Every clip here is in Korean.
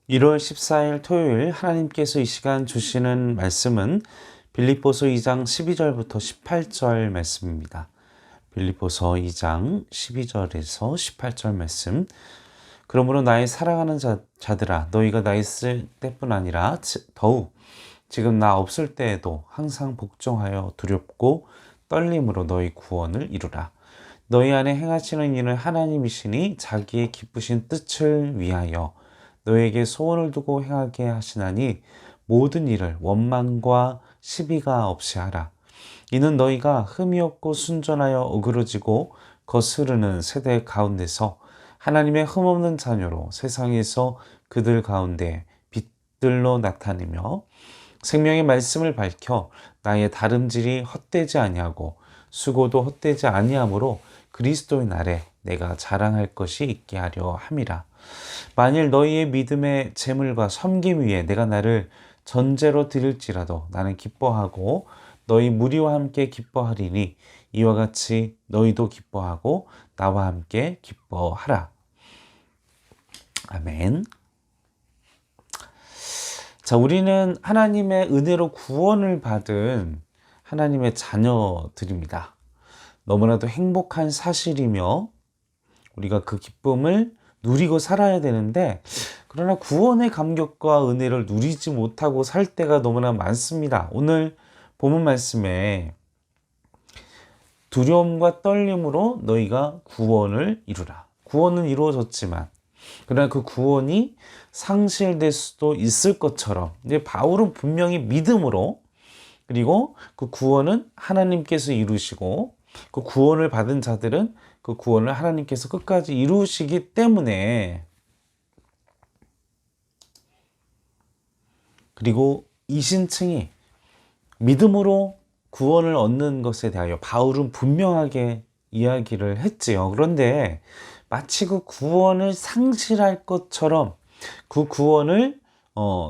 1월 14일 토요일 하나님께서 이 시간 주시는 말씀은 빌립보서 2장 12절부터 18절 말씀입니다. 빌립보서 2장 12절에서 18절 말씀. 그러므로 나의 사랑하는 자들아 너희가 나 있을 때뿐 아니라 더욱 지금 나 없을 때에도 항상 복종하여 두렵고 떨림으로 너희 구원을 이루라. 너희 안에 행하시는 이는 하나님이시니 자기의 기쁘신 뜻을 위하여 너에게 소원을 두고 행하게 하시나니 모든 일을 원망과 시비가 없이 하라. 이는 너희가 흠이 없고 순전하여 어그러지고 거스르는 세대 가운데서 하나님의 흠없는 자녀로 세상에서 그들 가운데 빛들로 나타내며 생명의 말씀을 밝혀 나의 다름질이 헛되지 아니하고 수고도 헛되지 아니하므로 그리스도의 날에 내가 자랑할 것이 있게 하려 함이라. 만일 너희의 믿음의 재물과 섬김 위에 내가 나를 전제로 드릴지라도 나는 기뻐하고 너희 무리와 함께 기뻐하리니 이와 같이 너희도 기뻐하고 나와 함께 기뻐하라. 아멘. 자, 우리는 하나님의 은혜로 구원을 받은 하나님의 자녀들입니다. 너무나도 행복한 사실이며 우리가 그 기쁨을 누리고 살아야 되는데, 그러나 구원의 감격과 은혜를 누리지 못하고 살 때가 너무나 많습니다. 오늘 본문 말씀에 두려움과 떨림으로 너희가 구원을 이루라. 구원은 이루어졌지만 그러나 그 구원이 상실될 수도 있을 것처럼, 이제 바울은 분명히 믿음으로, 그리고 그 구원은 하나님께서 이루시고 그 구원을 받은 자들은 그 구원을 하나님께서 끝까지 이루시기 때문에, 그리고 이신층이 믿음으로 구원을 얻는 것에 대하여 바울은 분명하게 이야기를 했지요. 그런데 마치 그 구원을 상실할 것처럼, 그 구원을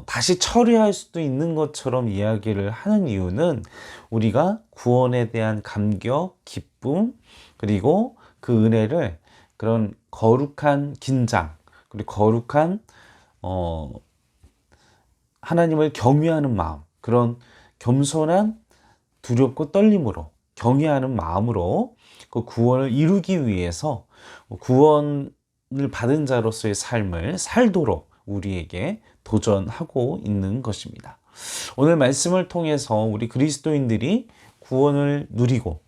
다시 처리할 수도 있는 것처럼 이야기를 하는 이유는, 우리가 구원에 대한 감격, 기쁨, 그리고 그 은혜를 그런 거룩한 긴장, 그리고 거룩한 하나님을 경외하는 마음, 그런 겸손한 두렵고 떨림으로, 경외하는 마음으로 그 구원을 이루기 위해서 구원을 받은 자로서의 삶을 살도록 우리에게 도전하고 있는 것입니다. 오늘 말씀을 통해서 우리 그리스도인들이 구원을 누리고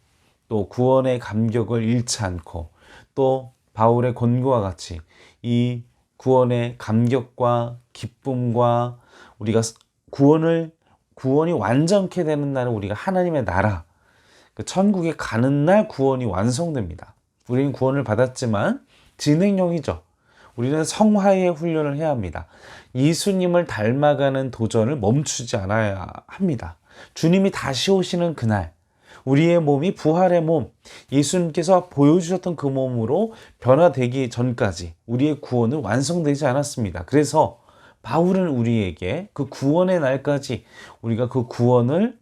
또 구원의 감격을 잃지 않고, 또 바울의 권고와 같이 이 구원의 감격과 기쁨과 우리가 구원이 완전케 되는 날은 우리가 하나님의 나라, 그 천국에 가는 날 구원이 완성됩니다. 우리는 구원을 받았지만 진행형이죠. 우리는 성화의 훈련을 해야 합니다. 예수님을 닮아가는 도전을 멈추지 않아야 합니다. 주님이 다시 오시는 그날, 우리의 몸이 부활의 몸, 예수님께서 보여주셨던 그 몸으로 변화되기 전까지 우리의 구원은 완성되지 않았습니다. 그래서 바울은 우리에게 그 구원의 날까지 우리가 그 구원을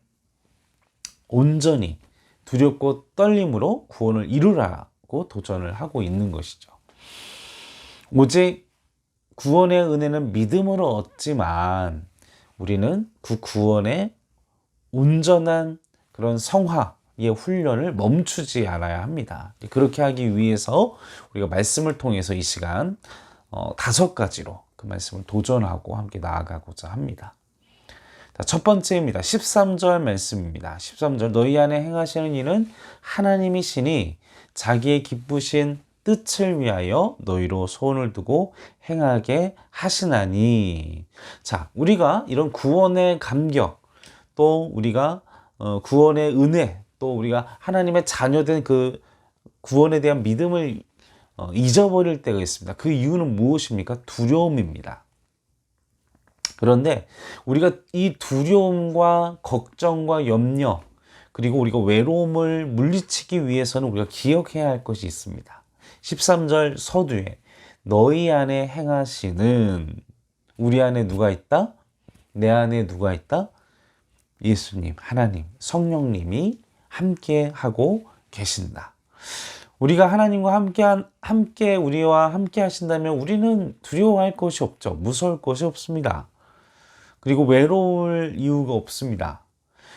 온전히 두렵고 떨림으로 구원을 이루라고 도전을 하고 있는 것이죠. 오직 구원의 은혜는 믿음으로 얻지만 우리는 그 구원의 온전한 그런 성화의 훈련을 멈추지 않아야 합니다. 그렇게 하기 위해서 우리가 말씀을 통해서 이 시간 5가지로 그 말씀을 도전하고 함께 나아가고자 합니다. 첫 번째입니다. 13절 말씀입니다. 13절, 너희 안에 행하시는 이는 하나님이시니 자기의 기쁘신 뜻을 위하여 너희로 소원을 두고 행하게 하시나니. 자, 우리가 이런 구원의 감격, 또 우리가 구원의 은혜, 또 우리가 하나님의 자녀된 그 구원에 대한 믿음을 잊어버릴 때가 있습니다. 그 이유는 무엇입니까? 두려움입니다. 그런데 우리가 이 두려움과 걱정과 염려, 그리고 우리가 외로움을 물리치기 위해서는 우리가 기억해야 할 것이 있습니다. 13절 서두에 너희 안에 행하시는, 우리 안에 누가 있다? 내 안에 누가 있다? 예수님, 하나님, 성령님이 함께 하고 계신다. 우리가 하나님과 함께 우리와 함께 하신다면 우리는 두려워할 것이 없죠. 무서울 것이 없습니다. 그리고 외로울 이유가 없습니다.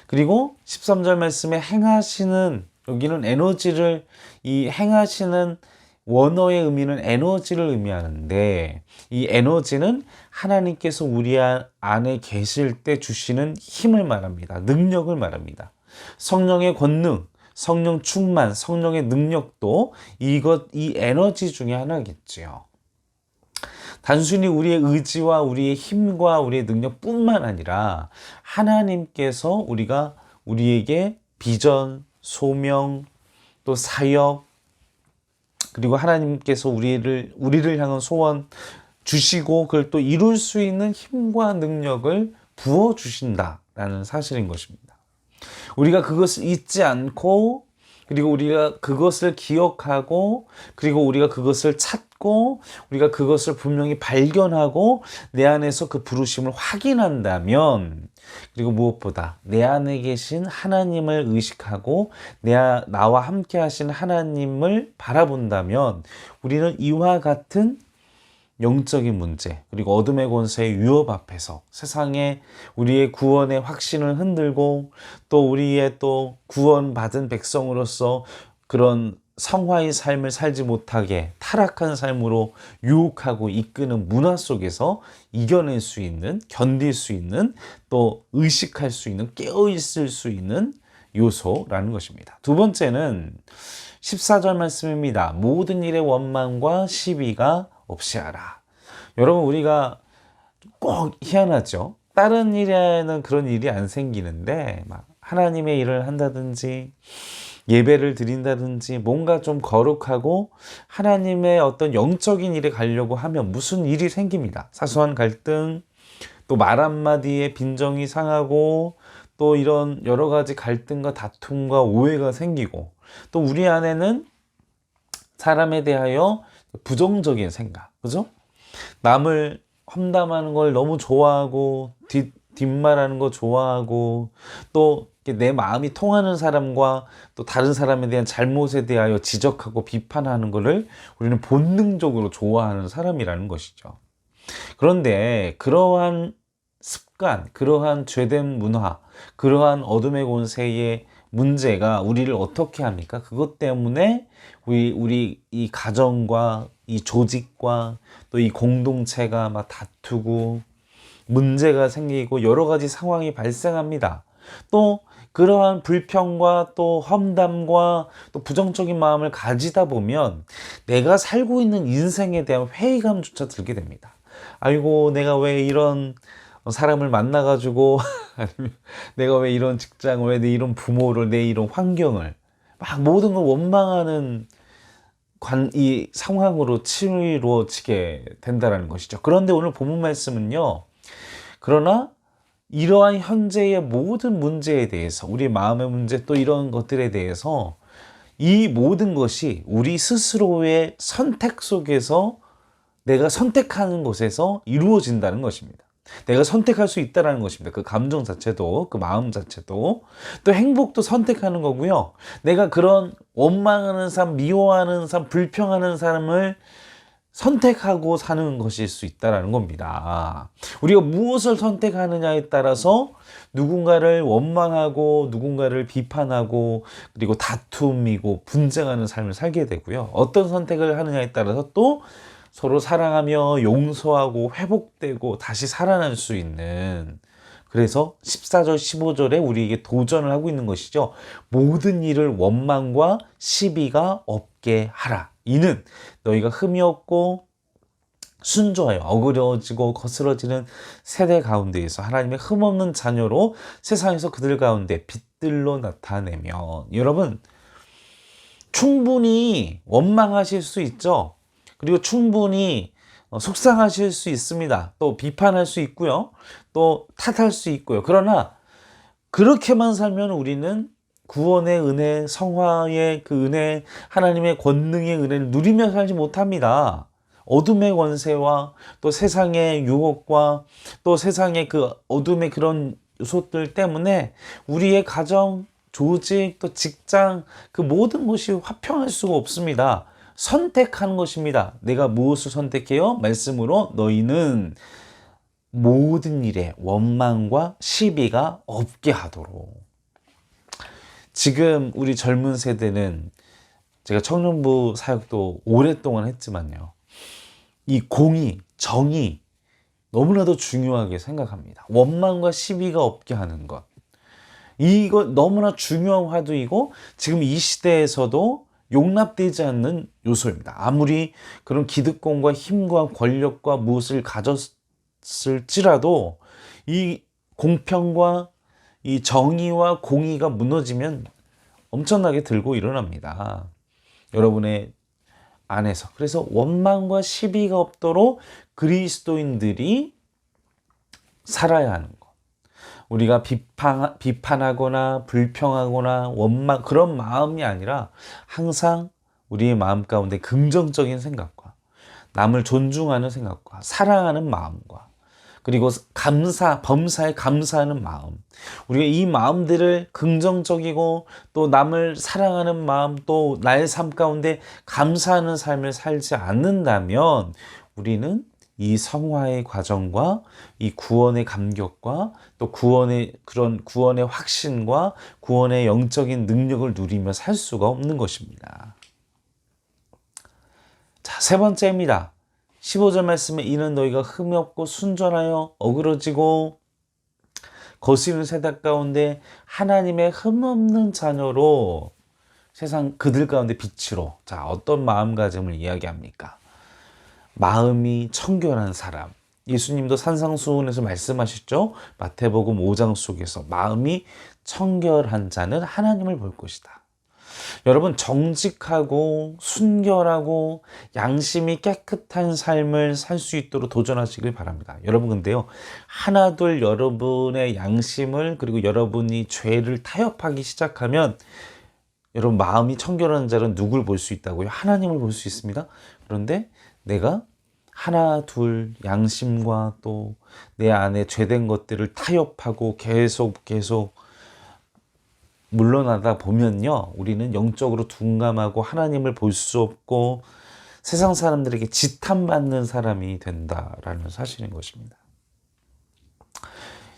그리고 13절 말씀에 행하시는, 여기는 에너지를, 이 행하시는 원어의 의미는 에너지를 의미하는데, 이 에너지는 하나님께서 우리 안에 계실 때 주시는 힘을 말합니다. 능력을 말합니다. 성령의 권능, 성령 충만, 성령의 능력도 이 에너지 중에 하나겠지요. 단순히 우리의 의지와 우리의 힘과 우리의 능력뿐만 아니라 하나님께서 우리에게 비전, 소명, 또 사역, 그리고 하나님께서 우리를 향한 소원 주시고 그걸 또 이룰 수 있는 힘과 능력을 부어 주신다라는 사실인 것입니다. 우리가 그것을 잊지 않고, 그리고 우리가 그것을 기억하고, 그리고 우리가 그것을 찾고, 우리가 그것을 분명히 발견하고 내 안에서 그 부르심을 확인한다면, 그리고 무엇보다 내 안에 계신 하나님을 의식하고 나와 함께 하신 하나님을 바라본다면 우리는 이와 같은 영적인 문제, 그리고 어둠의 권세의 위협 앞에서 세상에 우리의 구원의 확신을 흔들고 또 우리의 또 구원받은 백성으로서 그런 성화의 삶을 살지 못하게 타락한 삶으로 유혹하고 이끄는 문화 속에서 이겨낼 수 있는, 견딜 수 있는, 또 의식할 수 있는, 깨어있을 수 있는 요소라는 것입니다. 두 번째는 14절 말씀입니다. 모든 일의 원망과 시비가 없이 하라. 여러분, 우리가 꼭 희한하죠. 다른 일에는 그런 일이 안 생기는데 막 하나님의 일을 한다든지 예배를 드린다든지 뭔가 좀 거룩하고 하나님의 어떤 영적인 일에 가려고 하면 무슨 일이 생깁니다. 사소한 갈등, 또 말 한마디에 빈정이 상하고 또 이런 여러 가지 갈등과 다툼과 오해가 생기고 또 우리 안에는 사람에 대하여 부정적인 생각, 그죠? 남을 험담하는 걸 너무 좋아하고 뒷말하는 거 좋아하고 또 내 마음이 통하는 사람과 또 다른 사람에 대한 잘못에 대하여 지적하고 비판하는 것을 우리는 본능적으로 좋아하는 사람이라는 것이죠. 그런데 그러한 습관, 그러한 죄된 문화, 그러한 어둠의 권세의 문제가 우리를 어떻게 합니까? 그것 때문에 우리 이 가정과 이 조직과 또 이 공동체가 막 다투고 문제가 생기고 여러 가지 상황이 발생합니다. 또 그러한 불평과 또 험담과 또 부정적인 마음을 가지다 보면 내가 살고 있는 인생에 대한 회의감조차 들게 됩니다. 아이고, 내가 왜 이런 사람을 만나가지고 아니면 내가 왜 이런 직장을, 왜 내 이런 부모를, 내 이런 환경을 막 모든 걸 원망하는 이 상황으로 치루어지게 된다는 것이죠. 그런데 오늘 본문 말씀은요, 그러나 이러한 현재의 모든 문제에 대해서, 우리 마음의 문제 또 이런 것들에 대해서 이 모든 것이 우리 스스로의 선택 속에서 내가 선택하는 것에서 이루어진다는 것입니다. 내가 선택할 수 있다는 것입니다. 그 감정 자체도, 그 마음 자체도, 또 행복도 선택하는 거고요. 내가 그런 원망하는 사람, 미워하는 사람, 불평하는 사람을 선택하고 사는 것일 수 있다는 겁니다. 우리가 무엇을 선택하느냐에 따라서 누군가를 원망하고 누군가를 비판하고 그리고 다툼이고 분쟁하는 삶을 살게 되고요. 어떤 선택을 하느냐에 따라서 또 서로 사랑하며 용서하고 회복되고 다시 살아날 수 있는, 그래서 14절 15절에 우리에게 도전을 하고 있는 것이죠. 모든 일을 원망과 시비가 없게 하라. 이는 너희가 흠이 없고 순조하여 어그러지고 거스러지는 세대 가운데에서 하나님의 흠없는 자녀로 세상에서 그들 가운데 빛들로 나타내면, 여러분 충분히 원망하실 수 있죠. 그리고 충분히 속상하실 수 있습니다. 또 비판할 수 있고요. 또 탓할 수 있고요. 그러나 그렇게만 살면 우리는 구원의 은혜, 성화의 그 은혜, 하나님의 권능의 은혜를 누리며 살지 못합니다. 어둠의 권세와 또 세상의 유혹과 또 세상의 그 어둠의 그런 요소들 때문에 우리의 가정, 조직, 또 직장, 그 모든 것이 화평할 수가 없습니다. 선택하는 것입니다. 내가 무엇을 선택해요? 말씀으로 너희는 모든 일에 원망과 시비가 없게 하도록. 지금 우리 젊은 세대는, 제가 청년부 사역도 오랫동안 했지만요, 이 공의, 정의 너무나도 중요하게 생각합니다. 원망과 시비가 없게 하는 것, 이거 너무나 중요한 화두이고 지금 이 시대에서도 용납되지 않는 요소입니다. 아무리 그런 기득권과 힘과 권력과 무엇을 가졌을지라도 이 공평과 이 정의와 공의가 무너지면 엄청나게 들고 일어납니다. 여러분의 안에서. 그래서 원망과 시비가 없도록 그리스도인들이 살아야 하는 것. 우리가 비판하거나 불평하거나 원망, 그런 마음이 아니라 항상 우리의 마음 가운데 긍정적인 생각과 남을 존중하는 생각과 사랑하는 마음과 그리고 범사에 감사하는 마음, 우리가 이 마음들을 긍정적이고 또 남을 사랑하는 마음, 또 나의 삶 가운데 감사하는 삶을 살지 않는다면 우리는 이 성화의 과정과 이 구원의 감격과 또 구원의 확신과 구원의 영적인 능력을 누리며 살 수가 없는 것입니다. 자, 세 번째입니다. 15절 말씀에 이는 너희가 흠이 없고 순전하여 어그러지고 거스리는 세상 가운데 하나님의 흠없는 자녀로 세상 그들 가운데 빛으로. 자, 어떤 마음가짐을 이야기합니까? 마음이 청결한 사람. 예수님도 산상수훈에서 말씀하셨죠. 마태복음 5장 속에서 마음이 청결한 자는 하나님을 볼 것이다. 여러분, 정직하고 순결하고 양심이 깨끗한 삶을 살 수 있도록 도전하시길 바랍니다. 여러분, 근데요, 하나둘 여러분의 양심을, 그리고 여러분이 죄를 타협하기 시작하면 여러분, 마음이 청결한 자는 누굴 볼 수 있다고요? 하나님을 볼 수 있습니다. 그런데 내가 하나 둘 양심과 또 내 안에 죄된 것들을 타협하고 계속 물러나다 보면요, 우리는 영적으로 둔감하고 하나님을 볼 수 없고 세상 사람들에게 지탄받는 사람이 된다라는 사실인 것입니다.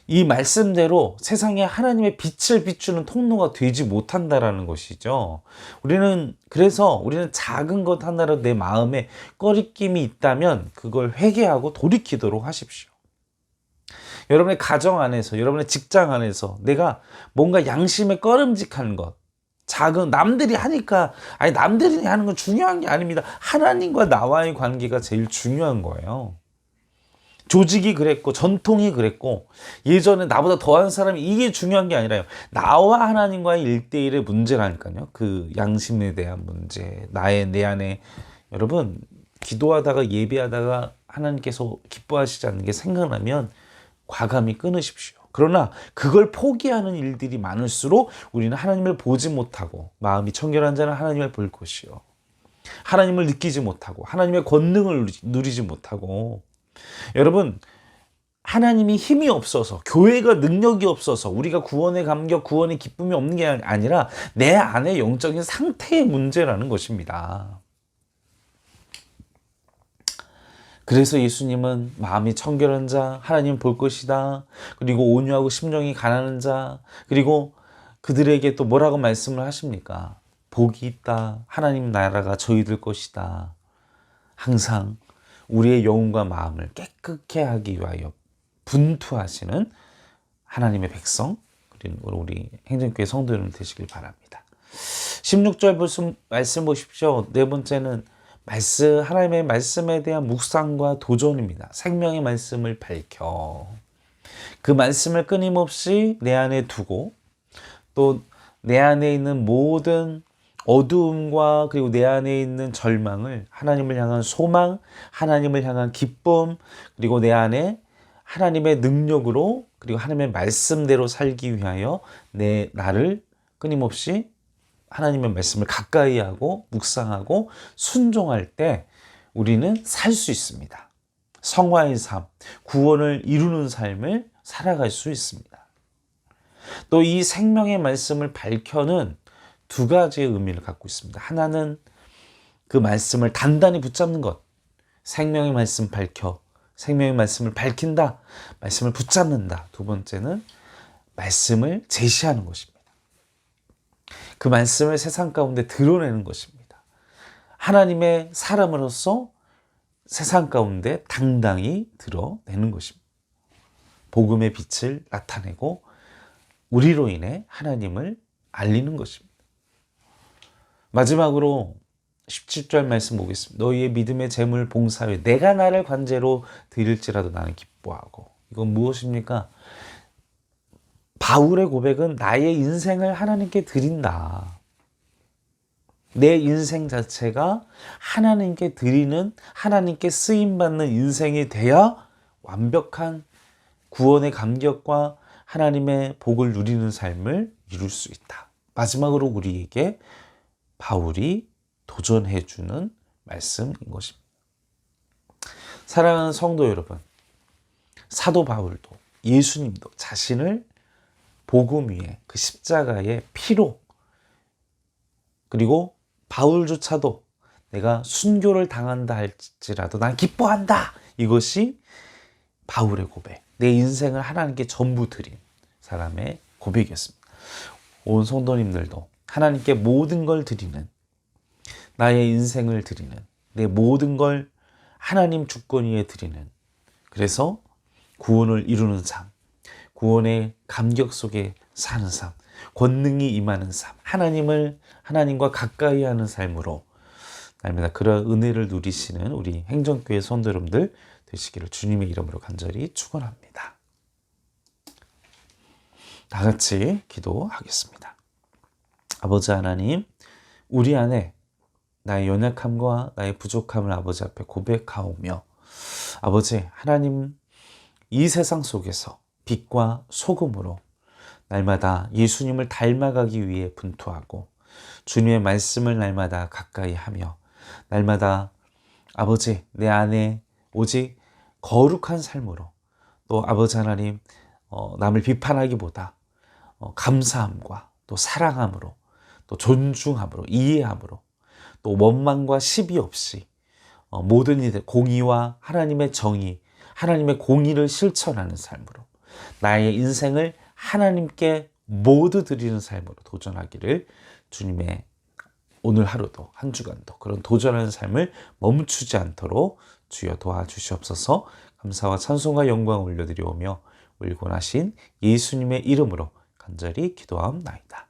이 말씀대로 세상에 하나님의 빛을 비추는 통로가 되지 못한다라는 것이죠. 그래서 우리는 작은 것 하나로 내 마음에 꺼리낌이 있다면 그걸 회개하고 돌이키도록 하십시오. 여러분의 가정 안에서, 여러분의 직장 안에서 내가 뭔가 양심에 꺼름직한 것, 남들이 하니까, 남들이 하는 건 중요한 게 아닙니다. 하나님과 나와의 관계가 제일 중요한 거예요. 조직이 그랬고 전통이 그랬고 예전에 나보다 더한 사람이, 이게 중요한 게 아니라요, 나와 하나님과의 1대1의 문제라니까요. 그 양심에 대한 문제, 내 안에. 여러분, 기도하다가 예배하다가 하나님께서 기뻐하시지 않는 게 생각나면 과감히 끊으십시오. 그러나 그걸 포기하는 일들이 많을수록 우리는 하나님을 보지 못하고, 마음이 청결한 자는 하나님을 볼 것이요, 하나님을 느끼지 못하고 하나님의 권능을 누리지 못하고. 여러분, 하나님이 힘이 없어서, 교회가 능력이 없어서 우리가 구원의 감격, 구원의 기쁨이 없는 게 아니라 내 안의 영적인 상태의 문제라는 것입니다. 그래서 예수님은 마음이 청결한 자, 하나님 볼 것이다, 그리고 온유하고 심령이 가난한 자, 그리고 그들에게 또 뭐라고 말씀을 하십니까? 복이 있다, 하나님 나라가 저희들 것이다. 항상 우리의 영혼과 마음을 깨끗게 하기 위하여 분투하시는 하나님의 백성, 우리 행정교회 성도 여러분 되시길 바랍니다. 16절 말씀 보십시오. 네 번째는 하나님의 말씀에 대한 묵상과 도전입니다. 생명의 말씀을 밝혀 그 말씀을 끊임없이 내 안에 두고, 또 내 안에 있는 모든 어두움과 그리고 내 안에 있는 절망을 하나님을 향한 소망, 하나님을 향한 기쁨, 그리고 내 안에 하나님의 능력으로, 그리고 하나님의 말씀대로 살기 위하여 나를 끊임없이 하나님의 말씀을 가까이 하고 묵상하고 순종할 때 우리는 살 수 있습니다. 성화의 삶, 구원을 이루는 삶을 살아갈 수 있습니다. 또 이 생명의 말씀을 밝혀는 두 가지의 의미를 갖고 있습니다. 하나는 그 말씀을 단단히 붙잡는 것. 생명의 말씀 밝혀. 생명의 말씀을 밝힌다. 말씀을 붙잡는다. 두 번째는 말씀을 제시하는 것입니다. 그 말씀을 세상 가운데 드러내는 것입니다. 하나님의 사람으로서 세상 가운데 당당히 드러내는 것입니다. 복음의 빛을 나타내고 우리로 인해 하나님을 알리는 것입니다. 마지막으로 17절 말씀 보겠습니다. 너희의 믿음의 재물 봉사에 내가 나를 관제로 드릴지라도 나는 기뻐하고. 이건 무엇입니까? 바울의 고백은 나의 인생을 하나님께 드린다. 내 인생 자체가 하나님께 드리는, 하나님께 쓰임받는 인생이 돼야 완벽한 구원의 감격과 하나님의 복을 누리는 삶을 이룰 수 있다. 마지막으로 우리에게 바울이 도전해주는 말씀인 것입니다. 사랑하는 성도 여러분, 사도 바울도 예수님도 자신을 복음 위에 그 십자가의 피로, 그리고 바울조차도 내가 순교를 당한다 할지라도 난 기뻐한다. 이것이 바울의 고백, 내 인생을 하나님께 전부 드린 사람의 고백이었습니다. 온 성도님들도 하나님께 모든 걸 드리는, 나의 인생을 드리는, 내 모든 걸 하나님 주권 위에 드리는, 그래서 구원을 이루는 삶, 구원의 감격 속에 사는 삶, 권능이 임하는 삶, 하나님과 가까이 하는 삶으로 날마다 그런 은혜를 누리시는 우리 행정교회 성도 여러분들 되시기를 주님의 이름으로 간절히 축원합니다. 다 같이 기도하겠습니다. 아버지 하나님, 우리 안에 나의 연약함과 나의 부족함을 아버지 앞에 고백하오며, 아버지 하나님, 이 세상 속에서 빛과 소금으로 날마다 예수님을 닮아가기 위해 분투하고 주님의 말씀을 날마다 가까이 하며, 날마다 아버지 내 안에 오직 거룩한 삶으로, 또 아버지 하나님 남을 비판하기보다 감사함과 또 사랑함으로, 또 존중함으로, 이해함으로, 또 원망과 시비 없이 모든 이들 공의와 하나님의 정의, 하나님의 공의를 실천하는 삶으로 나의 인생을 하나님께 모두 드리는 삶으로 도전하기를 주님의 오늘 하루도 한 주간도 그런 도전하는 삶을 멈추지 않도록 주여 도와주시옵소서. 감사와 찬송과 영광을 올려드리오며 울고 나신 예수님의 이름으로 간절히 기도하옵나이다.